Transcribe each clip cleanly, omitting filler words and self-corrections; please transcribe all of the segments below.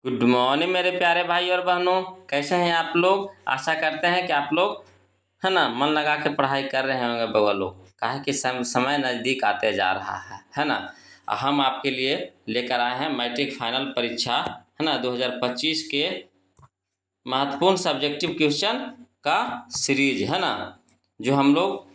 Good morning मेरे प्यारे भाई और बहनों। कैसे हैं आप लोग? आशा करते हैं कि आप लोग है ना मन लगा के पढ़ाई कर रहे होंगे बउआ लोग। काहे कि समय नज़दीक आते जा रहा है ना। हम आपके लिए लेकर आए हैं मैट्रिक फाइनल परीक्षा है ना 2025 के महत्वपूर्ण सब्जेक्टिव क्वेश्चन का सीरीज है ना, जो हम लोग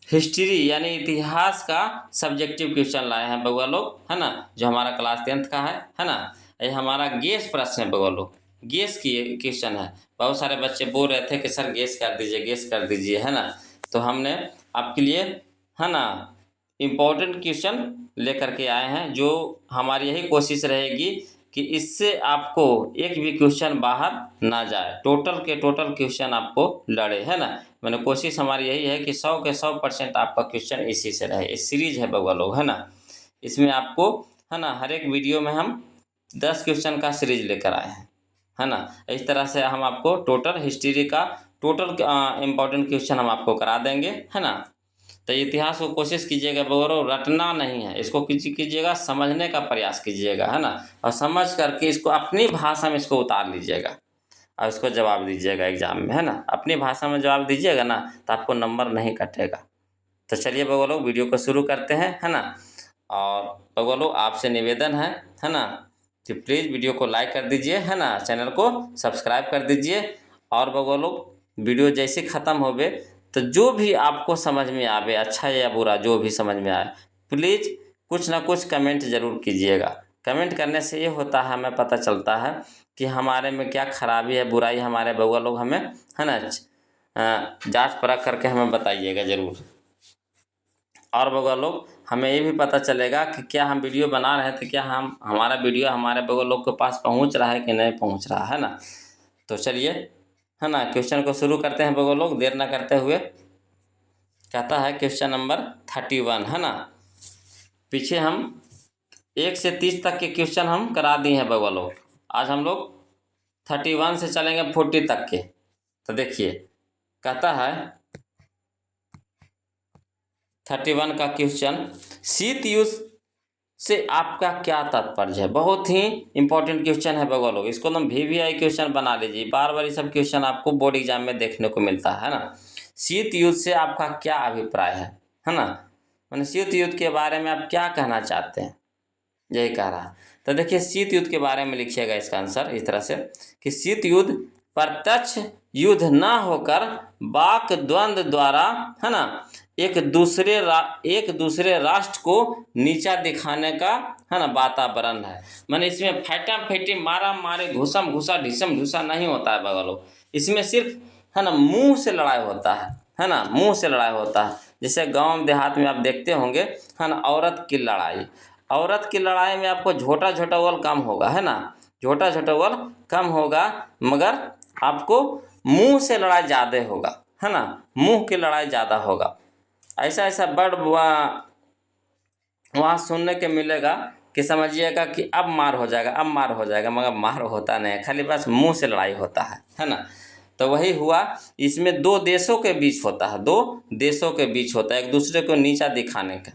हिस्ट्री यानी इतिहास का सब्जेक्टिव क्वेश्चन लाए हैं बउआ लोग है ना, जो हमारा क्लास 10th का है ना। ये हमारा गेस प्रश्न है बउआ लोग, गेस की क्वेश्चन है। बहुत सारे बच्चे बोल रहे थे कि सर गेस कर दीजिए है ना, तो हमने आपके लिए है ना इम्पोर्टेंट क्वेश्चन लेकर के आए हैं, जो हमारी यही कोशिश रहेगी कि इससे आपको एक भी क्वेश्चन बाहर ना जाए। टोटल के टोटल क्वेश्चन आपको लड़े है ना। मैंने कोशिश हमारी यही है कि 100 के 100% आपका क्वेश्चन इसी से रहे। इस सीरीज है बउआ लोग है ना, इसमें आपको है ना हर एक वीडियो में हम 10 क्वेश्चन का सीरीज लेकर आए हैं है ना। इस तरह से हम आपको टोटल हिस्ट्री का टोटल इम्पोर्टेंट क्वेश्चन हम आपको करा देंगे है ना। तो इतिहास को कोशिश कीजिएगा बगैर रटना नहीं है, इसको कीजिएगा समझने का प्रयास कीजिएगा है ना, और समझ करके इसको अपनी भाषा में इसको उतार लीजिएगा और उसको जवाब दीजिएगा एग्जाम में है ना। अपनी भाषा में जवाब दीजिएगा ना तो आपको नंबर नहीं कटेगा। तो चलिए बउआ लोग वीडियो को शुरू करते हैं है ना। और बउआ लोग आपसे निवेदन है ना कि प्लीज़ वीडियो को लाइक कर दीजिए है ना, चैनल को सब्सक्राइब कर दीजिए। और बउआ लोग वीडियो जैसे ख़त्म होवे तो जो भी आपको समझ में आवे, अच्छा या बुरा जो भी समझ में आए, प्लीज़ कुछ ना कुछ कमेंट ज़रूर कीजिएगा। कमेंट करने से ये होता है, हमें पता चलता है कि हमारे में क्या खराबी है, बुराई हमारे बउआ लोग हमें है ना जांच परख करके हमें बताइएगा ज़रूर। और बउआ लोग हमें ये भी पता चलेगा कि क्या हम वीडियो बना रहे थे, क्या हमारा वीडियो हमारे बउआ लोग के पास पहुंच रहा है कि नहीं पहुंच रहा है ना। तो चलिए है ना क्वेश्चन को शुरू करते हैं बउआ लोग, देर ना करते हुए। कहता है क्वेश्चन नंबर 31 है ना। पीछे हम 1 से 30 तक के क्वेश्चन हम करा दिए हैं बउआ लोग। आज हम लोग 31 से चलेंगे 40 तक के। तो देखिए कहता है 31 का क्वेश्चन, शीत युद्ध से आपका क्या तात्पर्य है। बहुत ही इंपॉर्टेंट क्वेश्चन है बउआ लोग, इसको तुम VVI क्वेश्चन बना लीजिए। बार बार ये सब क्वेश्चन आपको बोर्ड एग्जाम में देखने को मिलता है ना। शीत युद्ध से आपका क्या अभिप्राय है ना, मैंने शीत युद्ध के बारे में आप क्या कहना चाहते हैं, यही कह रहा। तो देखिए शीत युद्ध के बारे में लिखिएगा इसका आंसर इस तरह से कि शीत युद्ध प्रत्यक्ष युद्ध न होकर वाक द्वंद्व द्वारा है ना एक दूसरे राष्ट्र को नीचा दिखाने का है ना वातावरण है। मैंने इसमें फैटा फैटी मारा मारे घुसम घुसा ढिसम ढुसा नहीं होता है बगलो। इसमें सिर्फ है ना मुंह से लड़ाई होता है ना, मुंह से लड़ाई होता है। जैसे गांव देहात में आप देखते होंगे है ना, औरत की लड़ाई में आपको झोटा झोटावल कम होगा है ना, झोटा झोटावल कम होगा, मगर आपको मुंह से लड़ाई ज़्यादा होगा है ना, मुंह की लड़ाई ज़्यादा होगा। ऐसा वर्ड वहाँ सुनने के मिलेगा कि समझिएगा कि अब मार हो जाएगा, मगर मार होता नहीं है, खाली बस मुंह से लड़ाई होता है ना। तो वही हुआ, इसमें दो देशों के बीच होता है, एक दूसरे को नीचा दिखाने का।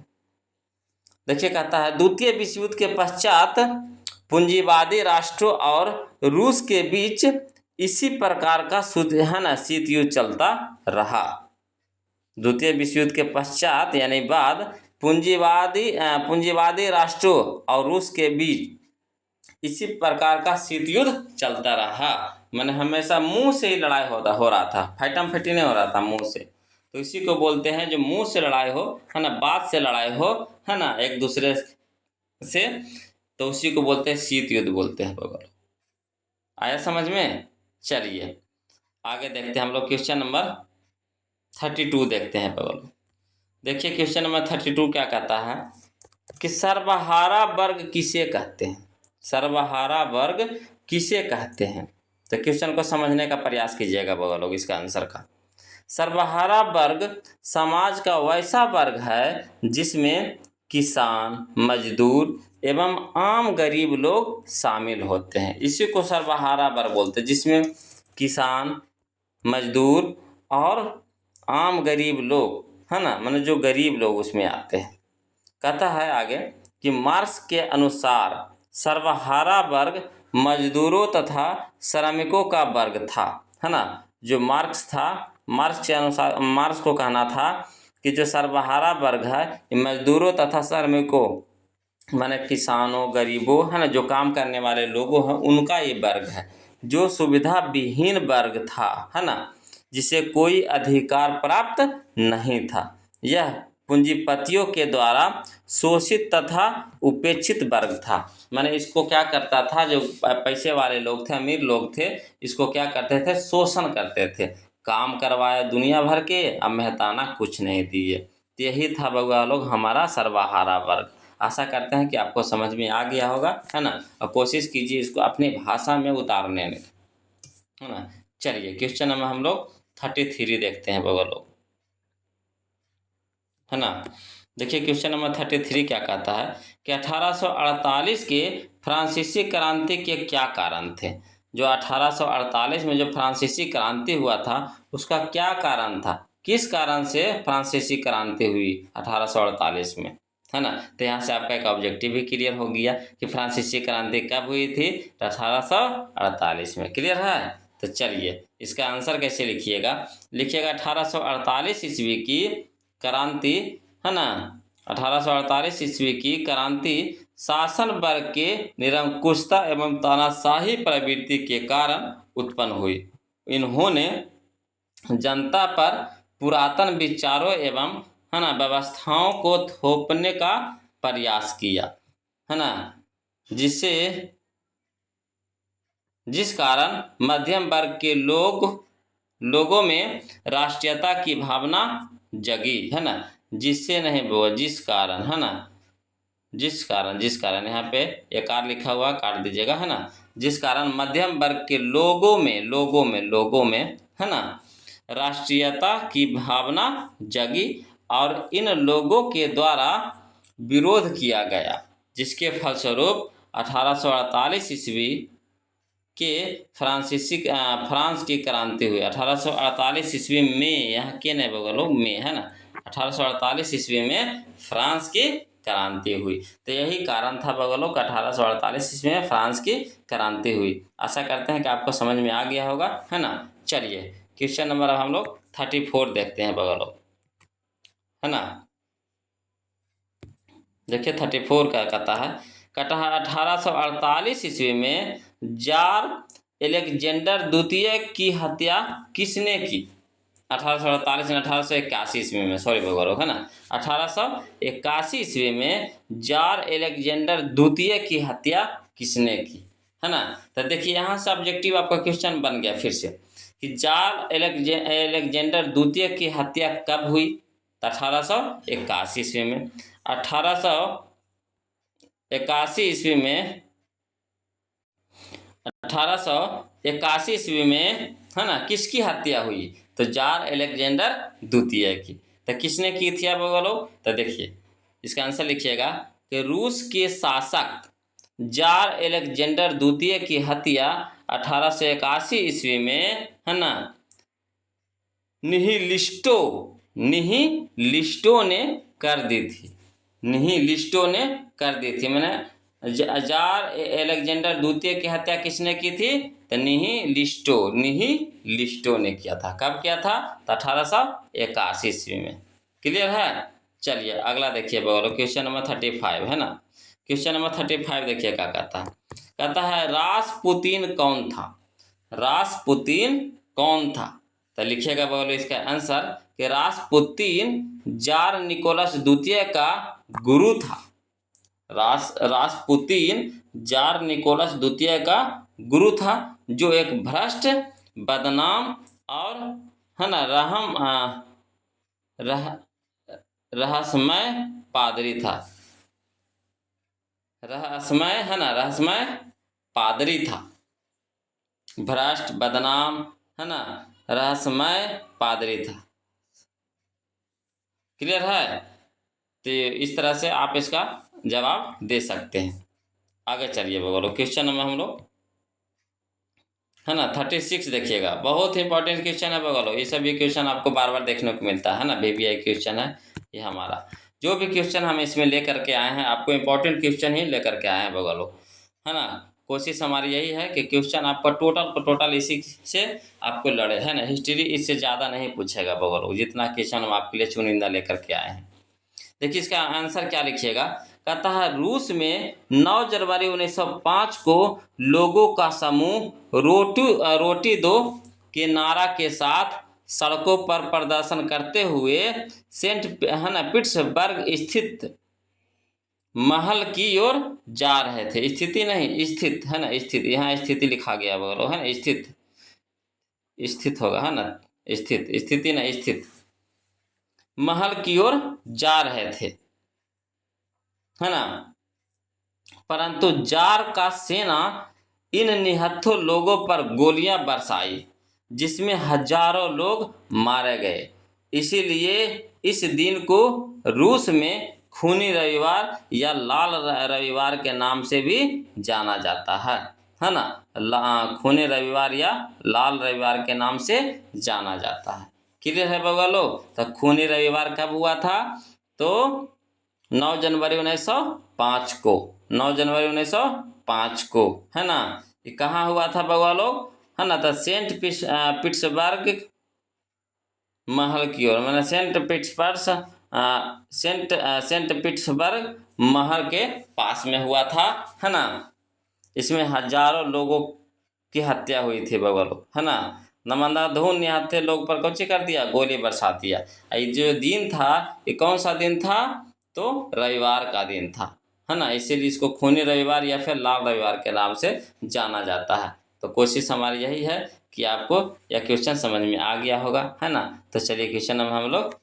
देखिए कहता है द्वितीय विश्व युद्ध के पश्चात पूंजीवादी राष्ट्रों और रूस के बीच इसी प्रकार का शीत युद्ध चलता रहा। द्वितीय विश्व युद्ध के पश्चात यानी बाद पूंजीवादी राष्ट्रों और रूस के बीच इसी प्रकार का शीत युद्ध चलता रहा। मैंने हमेशा मुंह से ही लड़ाई हो रहा था, फैटम फैटी नहीं हो रहा था, मुंह से। तो इसी को बोलते हैं जो मुंह से लड़ाई हो है ना, बात से लड़ाई हो है ना एक दूसरे से, तो उसी को बोलते हैं शीत युद्ध बोलते हैं बगल। आया समझ में? चलिए आगे देखते हैं हम लोग क्वेश्चन नंबर 32 देखते हैं बगल। देखिए क्वेश्चन नंबर 32 क्या कहता है कि सर्वहारा वर्ग किसे कहते हैं, सर्वहारा वर्ग किसे कहते हैं। तो क्वेश्चन को समझने का प्रयास कीजिएगा बगल लोग इसका आंसर का। सर्वहारा वर्ग समाज का वैसा वर्ग है जिसमें किसान, मजदूर एवं आम गरीब लोग शामिल होते हैं। इसी को सर्वहारा वर्ग बोलते हैं, जिसमें किसान, मजदूर और आम गरीब लोग है ना, माने जो गरीब लोग उसमें आते हैं। कहता है आगे कि मार्क्स के अनुसार सर्वहारा वर्ग मजदूरों तथा श्रमिकों का वर्ग था, है ना। जो मार्क्स था, मार्क्स के अनुसार मार्क्स को कहना था कि जो सर्वहारा वर्ग है ये मजदूरों तथा श्रमिकों माने किसानों, गरीबों, है ना, जो काम करने वाले लोगों हैं उनका ये वर्ग है। जो सुविधा विहीन वर्ग था, है ना, जिसे कोई अधिकार प्राप्त नहीं था। यह पूंजीपतियों के द्वारा शोषित तथा उपेक्षित वर्ग था। माने इसको क्या करता था, जो पैसे वाले लोग थे, अमीर लोग थे, इसको क्या करते थे, शोषण करते थे। काम करवाया दुनिया भर के, अब मेहताना कुछ नहीं दिए। तो यही था बउआ लोग हमारा सर्वहारा वर्ग। आशा करते हैं कि आपको समझ में आ गया होगा, है ना, और कोशिश कीजिए इसको अपनी भाषा में उतारने में, है ना। चलिए क्वेश्चन नंबर हम लोग 33 देखते हैं बउआ लोग, है ना। देखिए क्वेश्चन नंबर 33 क्या कहता है कि 1848 के फ्रांसीसी क्रांति के क्या कारण थे। जो 1848 में जो फ्रांसीसी क्रांति हुआ था उसका क्या कारण था, किस कारण से फ्रांसीसी क्रांति हुई 1848 में, है ना। तो यहाँ से आपका एक ऑब्जेक्टिव भी क्लियर हो गया कि फ्रांसीसी क्रांति कब हुई थी, 1848 में। क्लियर है। तो चलिए इसका आंसर कैसे लिखिएगा, लिखिएगा 1848 ईस्वी की क्रांति, है ना, 1848 ईस्वी की क्रांति शासन वर्ग के निरंकुशता एवं तानाशाही प्रवृत्ति के कारण उत्पन्न हुई। इन्होंने जनता पर पुरातन विचारों एवं, है ना, व्यवस्थाओं को थोपने का प्रयास किया, है ना, जिस कारण मध्यम वर्ग के लोगों में राष्ट्रीयता की भावना जगी, है ना। जिससे नहीं वो जिस कारण, है ना, जिस कारण यहाँ पे एक आर लिखा हुआ काट दीजिएगा, है ना। जिस कारण मध्यम वर्ग के लोगों में, है ना, राष्ट्रीयता की भावना जगी और इन लोगों के द्वारा विरोध किया गया, जिसके फलस्वरूप 1848 ईस्वी के फ्रांस की क्रांति हुई। 1848 ईस्वी में, यहाँ के नहीं बगल लोग में, है ना, 1848 ईस्वी में फ्रांस की क्रांति हुई। तो यही कारण था बगल लोग, 1848 ईस्वी में फ्रांस की क्रांति हुई। आशा करते हैं कि आपको समझ में आ गया होगा, है ना। चलिए क्वेश्चन नंबर अब हम लोग 34 देखते हैं बगल लोग, है ना। देखिए 34 का कहता है 1848 ईस्वी में जार अलेक्जेंडर द्वितीय की हत्या किसने की। 1848 से 1881 ईस्वी में, सॉरी भगवान, है ना, 1881 ईस्वी में जार अलेक्जेंडर द्वितीय की हत्या किसने की, है ना। तो देखिए यहाँ से ऑब्जेक्टिव आपका क्वेश्चन बन गया फिर से कि जार अलेक्जेंडर द्वितीय की हत्या कब हुई, तो 1881 ईस्वी में। 1881 ईस्वी में 1881 ईस्वी में, है ना, किसकी हत्या हुई, तो जार अलेक्जेंडर द्वितीय की। तो किसने की थी आप लोग, तो देखिए इसका आंसर लिखिएगा कि रूस के शासक जार अलेक्जेंडर द्वितीय की हत्या 1881 ईस्वी में, है ना, निहिलिस्टों ने कर दी थी। निहिलिस्टों ने कर दी थी, मैंने जार अलेक्जेंडर द्वितीय की हत्या किसने की थी, तो निहिलिस्टों ने किया था। कब किया था, तो 1881 ईस्वी में। क्लियर है। चलिए अगला देखिए बोलो, क्वेश्चन नंबर 35, है ना। क्वेश्चन नंबर 35 देखिए क्या कहता है, कहता है रासपुतीन कौन था। रासपुतीन कौन था, तो लिखिएगा बोलो इसका आंसर कि रासपुतीन जार निकोलस द्वितीय का गुरु था। रासपुतीन जार निकोलस द्वितीय का गुरु था, जो एक भ्रष्ट, बदनाम और, है ना, रहस्यमय पादरी था। रहस्यमय पादरी था। भ्रष्ट, बदनाम, है ना, रहस्यमय पादरी था। क्लियर है। तो इस तरह से आप इसका जवाब दे सकते हैं। आगे चलिए बोलो, क्वेश्चन नंबर हम लोग, है ना, 36 देखिएगा। बहुत इंपॉर्टेंट क्वेश्चन है बोलो, ये सभी क्वेश्चन आपको बार बार देखने को मिलता है ना, VVI क्वेश्चन है ये हमारा। जो भी क्वेश्चन हम इसमें लेकर के आए हैं, आपको इंपॉर्टेंट क्वेश्चन ही लेकर के आए हैं बोलो, है ना। कोशिश हमारी यही है कि क्वेश्चन आपका टोटल इसी से आपको लड़े, है ना। हिस्ट्री इससे ज़्यादा नहीं पूछेगा बगल, जितना क्वेश्चन हम आपके लिए चुनिंदा लेकर के आए हैं। देखिए इसका आंसर क्या लिखिएगा। कहता है रूस में 9 जनवरी 1905 को लोगों का समूह रोटी दो के नारा के साथ सड़कों पर प्रदर्शन करते हुए सेंट है ना पिट्सबर्ग स्थित महल की ओर जा रहे थे। स्थिति नहीं, स्थित, है ना, स्थित, यहाँ स्थिति लिखा गया बगल, है ना, स्थित, स्थित होगा, है ना, स्थित, स्थिति नहीं, स्थित महल की ओर जा रहे थे, है ना। परंतु जार का सेना इन निहत्थों लोगों पर गोलियां बरसाई, जिसमें हजारों लोग मारे गए। इसीलिए इस दिन को रूस में खूनी रविवार या लाल रविवार के नाम से भी जाना जाता है ना। खूनी रविवार या लाल रविवार के नाम से जाना जाता है। क्लियर है बगलो। तो खूनी रविवार कब हुआ था? तो 9 जनवरी 1905 को, 9 जनवरी 1905 को, है ना। ये कहाँ हुआ था बगवालो, है ना। तो सेंट पिट्सबर्ग महल की ओर, मैंने सेंट पिट्सबर्ग महल के पास में हुआ था, है ना। इसमें हजारों लोगों की हत्या हुई थी बगवालो, है ना। नमंदाधून निहत्थे लोग पर कौन कर दिया? गोली बरसा दिया। ये जो दिन था ये कौन सा दिन था? तो रविवार का दिन था, है ना। इसीलिए इसको खूनी रविवार या फिर लाल रविवार के नाम से जाना जाता है। तो कोशिश हमारी यही है कि आपको यह क्वेश्चन समझ में आ गया होगा, है ना। तो चलिए क्वेश्चन नंबर हम लोग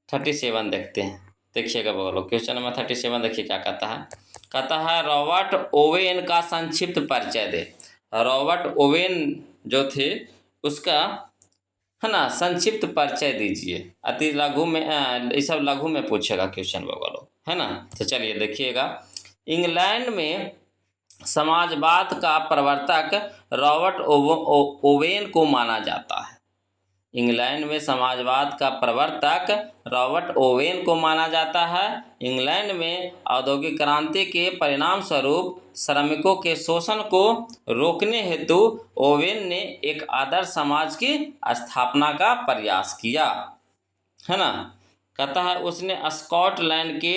37 देखते हैं। देखिएगा बोलो क्वेश्चन नंबर 37 देखिए क्या कहता है। कहता है रॉबर्ट ओवेन का संक्षिप्त परिचय दे। रॉबर्ट ओवेन जो थे उसका, है ना, संक्षिप्त परिचय दीजिए। अति लघु में ये सब लघु में पूछेगा क्वेश्चन बगलो, है ना। तो चलिए देखिएगा। इंग्लैंड में समाजवाद का प्रवर्तक रॉबर्ट ओवेन को माना जाता है। इंग्लैंड में समाजवाद का प्रवर्तक रॉबर्ट ओवेन को माना जाता है। इंग्लैंड में औद्योगिक क्रांति के परिणाम स्वरूप श्रमिकों के शोषण को रोकने हेतु ओवेन ने एक आदर्श समाज की स्थापना का प्रयास किया, है ना। कहता है उसने स्कॉटलैंड के,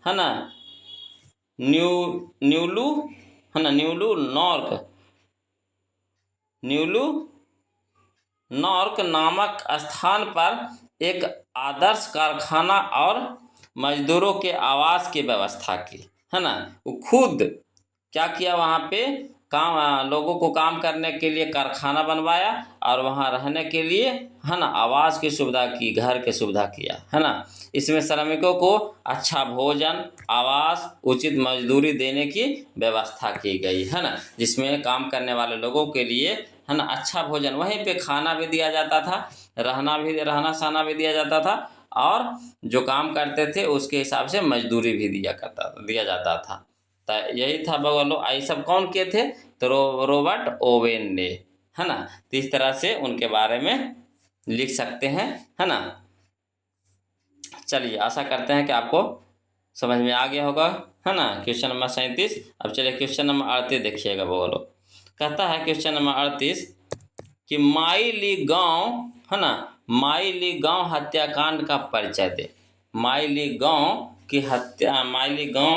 है ना, न्यूलू नॉर्क नामक स्थान पर एक आदर्श कारखाना और मजदूरों के आवास की व्यवस्था की, है ना। वो खुद क्या किया वहाँ पे काम, लोगों को काम करने के लिए कारखाना बनवाया और वहाँ रहने के लिए, है ना, आवास की सुविधा की, घर की सुविधा किया, है ना। इसमें श्रमिकों को अच्छा भोजन, आवास, उचित मजदूरी देने की व्यवस्था की गई, है ना। जिसमें काम करने वाले लोगों के लिए, है ना, अच्छा भोजन, वहीं पे खाना भी दिया जाता था, रहना सहना भी दिया जाता था, और जो काम करते थे उसके हिसाब से मजदूरी भी दिया जाता था। तो यही था बगलो। ये सब कौन किए थे? तो रॉबर्ट ओवेन ने, है ना। तो इस तरह से उनके बारे में लिख सकते हैं, है ना। चलिए आशा करते हैं कि आपको समझ में आ गया होगा, है ना। Question number 37। अब चलिए क्वेश्चन नंबर 38 देखिएगा बगलो। कहता है क्वेश्चन नंबर 38 कि माई गांव, है ना, माई गांव हत्याकांड का परिचय दे। माई गांव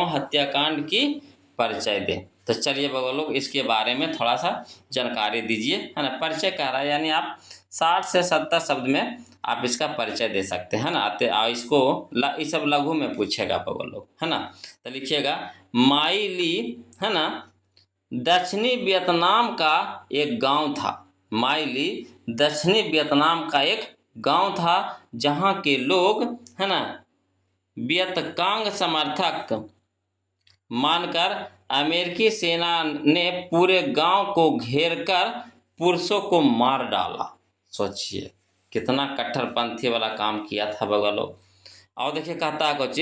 हत्याकांड की परिचय दे। तो चलिए बगलो इसके बारे में थोड़ा सा जानकारी दीजिए, है ना। परिचय कह रहा है यानी आप 60 से 70 शब्द में आप इसका परिचय दे सकते हैं ना। इसको इस सब लघु में पूछेगा बगलो, है ना। तो लिखिएगा माई ली, है ना, दक्षिणी वियतनाम का एक गांव था। माई ली दक्षिणी वियतनाम का एक गांव था जहां के लोग, है ना, वियतकांग समर्थक मानकर अमेरिकी सेना ने पूरे गांव को घेरकर पुरुषों को मार डाला। सोचिए कितना कट्टरपंथी वाला काम किया था बगलो। और देखिए कहता है कुछ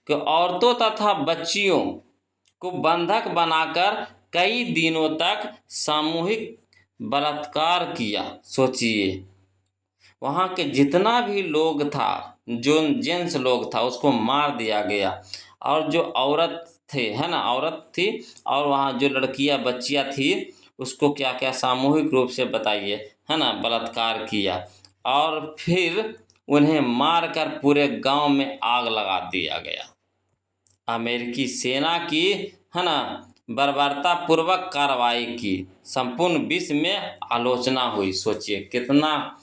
कि औरतों तथा बच्चियों को बंधक बनाकर कई दिनों तक सामूहिक बलात्कार किया। सोचिए वहाँ के जितना भी लोग था, जो जेंट्स लोग था, उसको मार दिया गया। और जो औरत थे, है ना, औरत थी, और वहाँ जो लड़कियाँ बच्चियाँ थी उसको क्या क्या सामूहिक रूप से बताइए, है ना, बलात्कार किया, और फिर उन्हें मारकर पूरे गांव में आग लगा दिया गया। अमेरिकी सेना की, है ना, बर्बरतापूर्वक कार्रवाई की संपूर्ण विश्व में आलोचना हुई। सोचिए कितना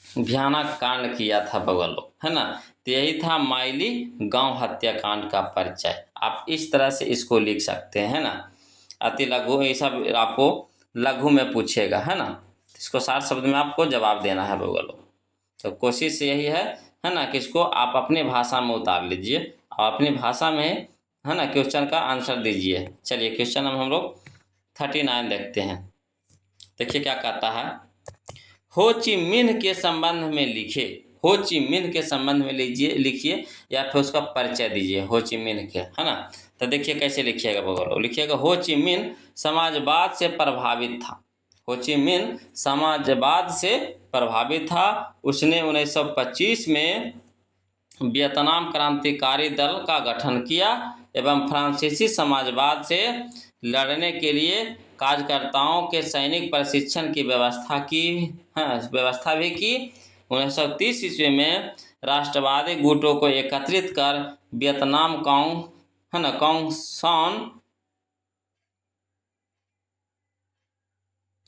भयानक कांड किया था बगल लोग, है ना। तो यही था माइली गांव हत्याकांड का परिचय। आप इस तरह से इसको लिख सकते हैं, है ना। अति लघु, ये सब आपको लघु में पूछेगा, है ना। इसको 60 शब्द में आपको जवाब देना है बगल लोग। तो कोशिश यही है ना, कि इसको आप अपनी भाषा में उतार लीजिए और अपनी भाषा में, है ना, क्वेश्चन का आंसर दीजिए। चलिए क्वेश्चन हम लोग 39 देखते हैं। देखिए क्या कहता है। हो ची मिन्ह के संबंध में लिखे। हो ची मिन्ह के संबंध में लिखिए या फिर उसका परिचय दीजिए हो ची मिन्ह के, है ना। तो देखिए कैसे लिखिएगा बगल, लिखिएगा हो ची मिन्ह समाजवाद से प्रभावित था। हो ची मिन्ह समाजवाद से प्रभावित था। उसने 1925 में वियतनाम क्रांतिकारी दल का गठन किया एवं फ्रांसीसी समाजवाद से लड़ने के लिए कार्यकर्ताओं के सैनिक प्रशिक्षण की व्यवस्था भी की। 1930 ईस्वी में राष्ट्रवादी गुटों को एकत्रित कर वियतनाम कांग सान,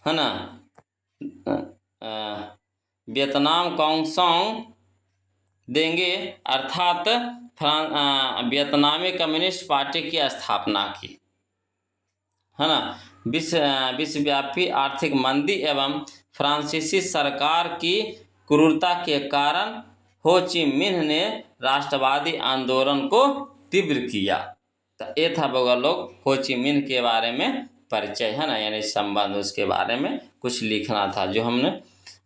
है ना, वियतनाम कांग सान देंगे अर्थात वियतनामी कम्युनिस्ट पार्टी की स्थापना की, है ना। विश्वव्यापी आर्थिक मंदी एवं फ्रांसीसी सरकार की क्रूरता के कारण हो ची मिन्ह ने राष्ट्रवादी आंदोलन को तीव्र किया। तो ये था बगल लोग हो ची मिन्ह के बारे में परिचय, है ना, यानी संबंध, उसके बारे में कुछ लिखना था जो हमने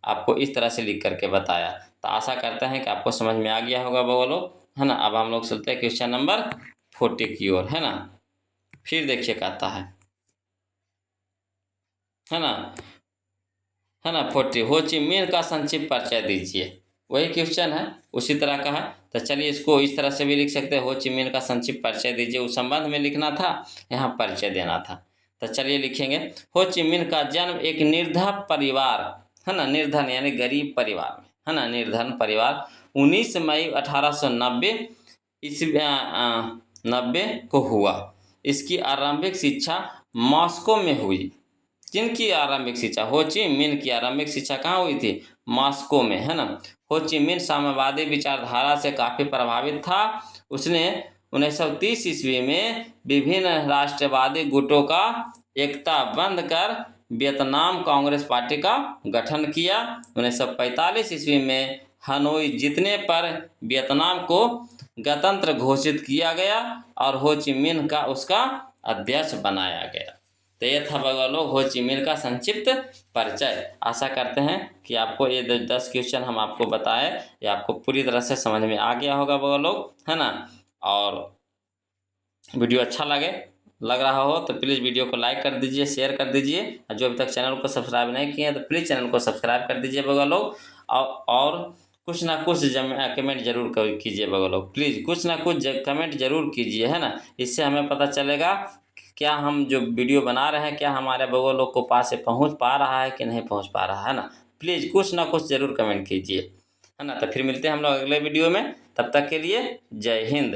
आपको इस तरह से लिख करके बताया। तो आशा करते हैं कि आपको समझ में आ गया होगा बगल लोग, है ना। अब हम लोग चलते हैं क्वेश्चन नंबर 40 की ओर, है ना। फिर देखिए कहता है ना, 40 हो ची मिन्ह का संक्षिप्त परिचय दीजिए। वही क्वेश्चन है, उसी तरह का है। तो चलिए इसको इस तरह से भी लिख सकते हैं, हो ची मिन्ह का संक्षिप्त परिचय दीजिए। उस संबंध में लिखना था, यहाँ परिचय देना था। तो चलिए लिखेंगे, हो ची मिन्ह का जन्म एक निर्धन परिवार, है ना, निर्धन यानी गरीब परिवार में, है ना, निर्धन परिवार 19 मई 1890 ईस्वी 90 को हुआ। इसकी आरंभिक शिक्षा मॉस्को में हुई। जिनकी आरंभिक शिक्षा, हो ची मिन्ह की आरंभिक शिक्षा कहाँ हुई थी? मॉस्को में, है ना। हो ची मिन्ह साम्यवादी विचारधारा से काफ़ी प्रभावित था। उसने 1930 ईस्वी में विभिन्न राष्ट्रवादी गुटों का एकता बंद कर वियतनाम कांग्रेस पार्टी का गठन किया। 1945 ईस्वी में हनोई जीतने पर वियतनाम को गणतंत्र घोषित किया गया और हो ची मिन्ह का उसका अध्यक्ष बनाया गया। तो ये था बगल लोग हो ची मिन्ह का संक्षिप्त परिचय। आशा करते हैं कि आपको ये 10 क्वेश्चन हम आपको बताए, ये आपको पूरी तरह से समझ में आ गया होगा बगल लोग, है ना। और वीडियो अच्छा लग रहा हो तो प्लीज़ वीडियो को लाइक कर दीजिए, शेयर कर दीजिए। और जो अभी तक चैनल को सब्सक्राइब नहीं किए हैं तो प्लीज़ चैनल को सब्सक्राइब कर दीजिए बगल लोग। और कुछ ना कुछ कमेंट जरूर कीजिए बगल लोग, प्लीज़ कुछ ना कुछ कमेंट जरूर कीजिए, है ना। इससे हमें पता चलेगा क्या हम जो वीडियो बना रहे हैं क्या हमारे बगल लोग को पास से पहुंच पा रहा है कि नहीं पहुंच पा रहा है ना। प्लीज़ कुछ ना कुछ ज़रूर कमेंट कीजिए, है ना। तो फिर मिलते हैं हम लोग अगले वीडियो में, तब तक के लिए जय हिंद।